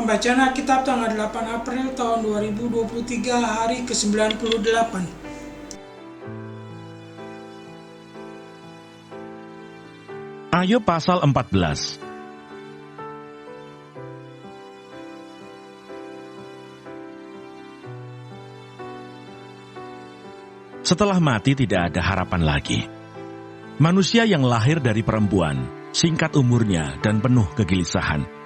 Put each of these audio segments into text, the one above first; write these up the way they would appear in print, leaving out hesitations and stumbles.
Pembacaan Alkitab tanggal 8 April tahun 2023, hari ke-98. Ayub pasal 14. Setelah mati tidak ada harapan lagi. Manusia yang lahir dari perempuan, singkat umurnya dan penuh kegelisahan.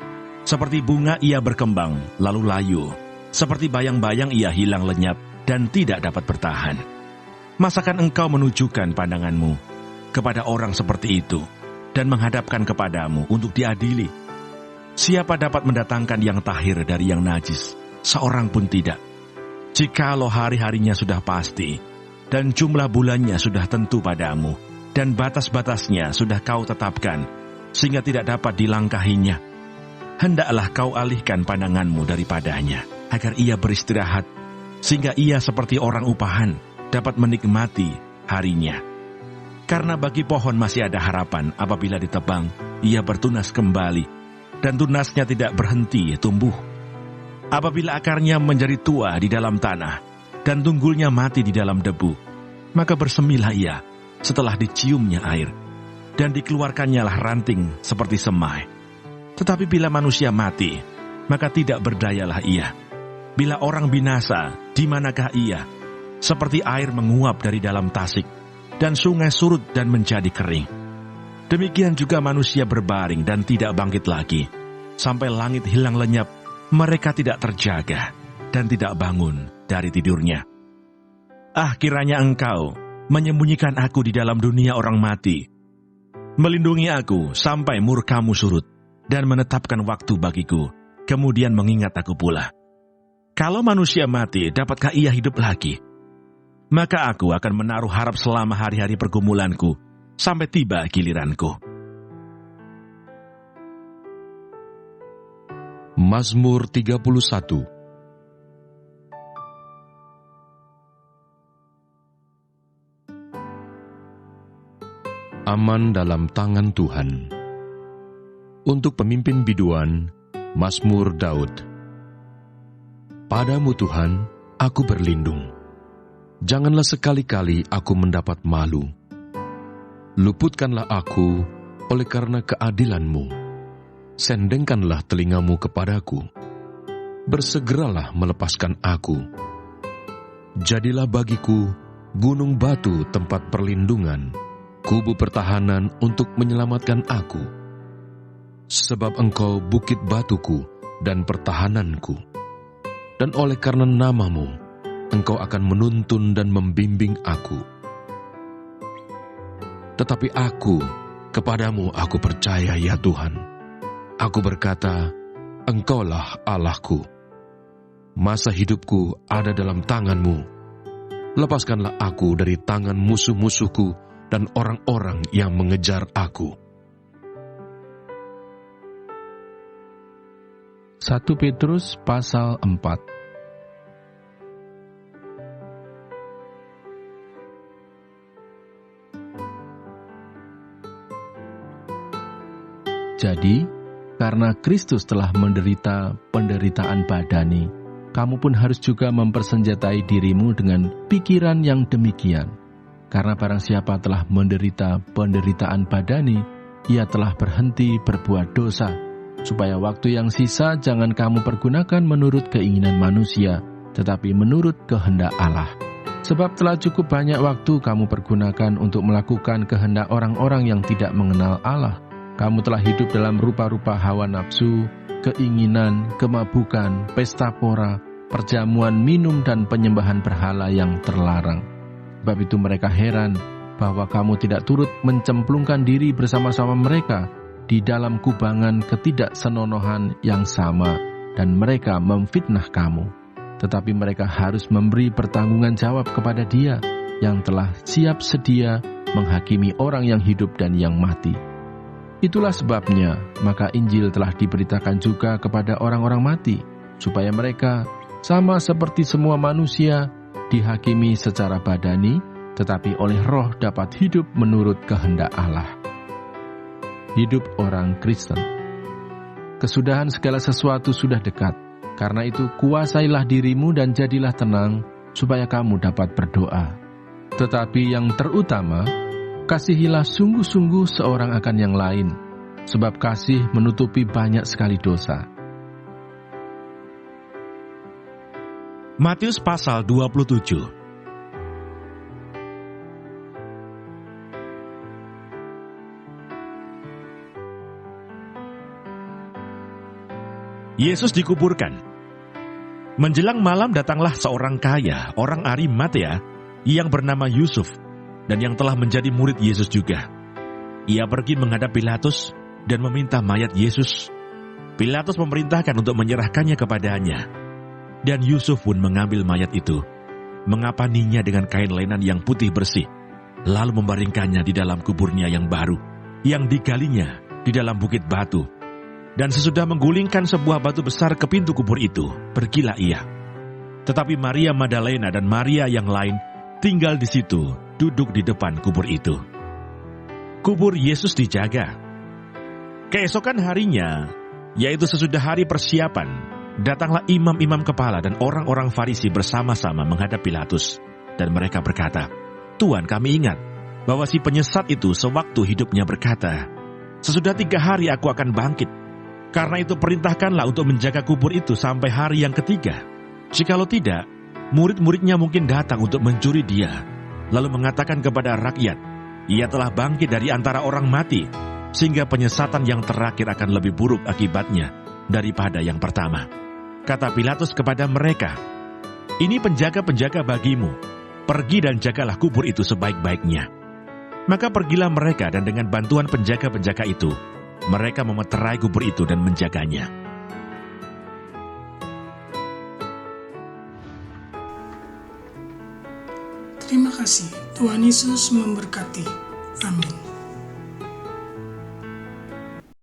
Seperti bunga ia berkembang, lalu layu. Seperti bayang-bayang ia hilang lenyap dan tidak dapat bertahan. Masakan engkau menunjukkan pandanganmu kepada orang seperti itu dan menghadapkan kepadamu untuk diadili? Siapa dapat mendatangkan yang tahir dari yang najis? Seorang pun tidak. Jikalau hari-harinya sudah pasti, dan jumlah bulannya sudah tentu padamu, dan batas-batasnya sudah kau tetapkan, sehingga tidak dapat dilangkahinya, hendaklah kau alihkan pandanganmu daripadanya, agar ia beristirahat, sehingga ia seperti orang upahan dapat menikmati harinya. Karena bagi pohon masih ada harapan apabila ditebang, ia bertunas kembali, dan tunasnya tidak berhenti tumbuh. Apabila akarnya menjadi tua di dalam tanah, dan tunggulnya mati di dalam debu, maka bersemilah ia setelah diciumnya air, dan dikeluarkannyalah ranting seperti semai. Tetapi bila manusia mati, maka tidak berdayalah ia. Bila orang binasa, di manakah ia? Seperti air menguap dari dalam tasik, dan sungai surut dan menjadi kering. Demikian juga manusia berbaring dan tidak bangkit lagi. Sampai langit hilang lenyap, mereka tidak terjaga dan tidak bangun dari tidurnya. Ah, kiranya engkau menyembunyikan aku di dalam dunia orang mati. Melindungi aku sampai murkamu surut, dan menetapkan waktu bagiku, kemudian mengingat aku pula. Kalau manusia mati, dapatkah ia hidup lagi? Maka aku akan menaruh harap selama hari-hari pergumulanku, sampai tiba giliranku. Mazmur 31. Aman dalam tangan Tuhan. Untuk pemimpin biduan, Mazmur Daud. Padamu Tuhan, aku berlindung. Janganlah sekali-kali aku mendapat malu. Luputkanlah aku oleh karena keadilan-Mu. Sendengkanlah telingamu kepadaku. Bersegeralah melepaskan aku. Jadilah bagiku gunung batu tempat perlindungan, kubu pertahanan untuk menyelamatkan aku. Sebab engkau bukit batuku dan pertahananku, dan oleh karena namamu, engkau akan menuntun dan membimbing aku. Tetapi aku, kepadamu aku percaya ya Tuhan. Aku berkata, engkaulah Allahku. Masa hidupku ada dalam tanganmu. Lepaskanlah aku dari tangan musuh-musuhku dan orang-orang yang mengejar aku. 1 Petrus pasal 4. Jadi, karena Kristus telah menderita penderitaan badani, kamu pun harus juga mempersenjatai dirimu dengan pikiran yang demikian. Karena barang siapa telah menderita penderitaan badani, ia telah berhenti berbuat dosa, supaya waktu yang sisa jangan kamu pergunakan menurut keinginan manusia, tetapi menurut kehendak Allah. Sebab telah cukup banyak waktu kamu pergunakan untuk melakukan kehendak orang-orang yang tidak mengenal Allah. Kamu telah hidup dalam rupa-rupa hawa nafsu, keinginan, kemabukan, pesta pora, perjamuan minum dan penyembahan berhala yang terlarang. Sebab itu mereka heran bahwa kamu tidak turut mencemplungkan diri bersama-sama mereka di dalam kubangan ketidaksenonohan yang sama, dan mereka memfitnah kamu. Tetapi mereka harus memberi pertanggungan jawab kepada Dia yang telah siap sedia menghakimi orang yang hidup dan yang mati. Itulah sebabnya, maka Injil telah diberitakan juga kepada orang-orang mati, supaya mereka, sama seperti semua manusia, dihakimi secara badani, tetapi oleh roh dapat hidup menurut kehendak Allah. Hidup orang Kristen. Kesudahan segala sesuatu sudah dekat. Karena itu kuasailah dirimu dan jadilah tenang, supaya kamu dapat berdoa. Tetapi yang terutama, kasihilah sungguh-sungguh seorang akan yang lain, sebab kasih menutupi banyak sekali dosa. Matius pasal 27. Yesus dikuburkan. Menjelang malam datanglah seorang kaya, orang Arimatea, yang bernama Yusuf, dan yang telah menjadi murid Yesus juga. Ia pergi menghadap Pilatus dan meminta mayat Yesus. Pilatus memerintahkan untuk menyerahkannya kepadanya. Dan Yusuf pun mengambil mayat itu, mengapaninya dengan kain lenan yang putih bersih, lalu membaringkannya di dalam kuburnya yang baru, yang digalinya di dalam bukit batu. Dan sesudah menggulingkan sebuah batu besar ke pintu kubur itu, pergilah ia. Tetapi Maria Magdalena dan Maria yang lain tinggal di situ, duduk di depan kubur itu. Kubur Yesus dijaga. Keesokan harinya, yaitu sesudah hari persiapan, datanglah imam-imam kepala dan orang-orang Farisi bersama-sama menghadap Pilatus. Dan mereka berkata, "Tuan, kami ingat bahwa si penyesat itu sewaktu hidupnya berkata, 'Sesudah 3 hari aku akan bangkit.' Karena itu perintahkanlah untuk menjaga kubur itu sampai hari yang ketiga. Jikalau tidak, murid-muridnya mungkin datang untuk mencuri dia, lalu mengatakan kepada rakyat, 'Ia telah bangkit dari antara orang mati,' sehingga penyesatan yang terakhir akan lebih buruk akibatnya daripada yang pertama." Kata Pilatus kepada mereka, "Ini penjaga-penjaga bagimu. Pergi dan jagalah kubur itu sebaik-baiknya." Maka pergilah mereka, dan dengan bantuan penjaga-penjaga itu, mereka memeterai kubur itu dan menjaganya. Terima kasih. Tuhan Yesus memberkati. Amin.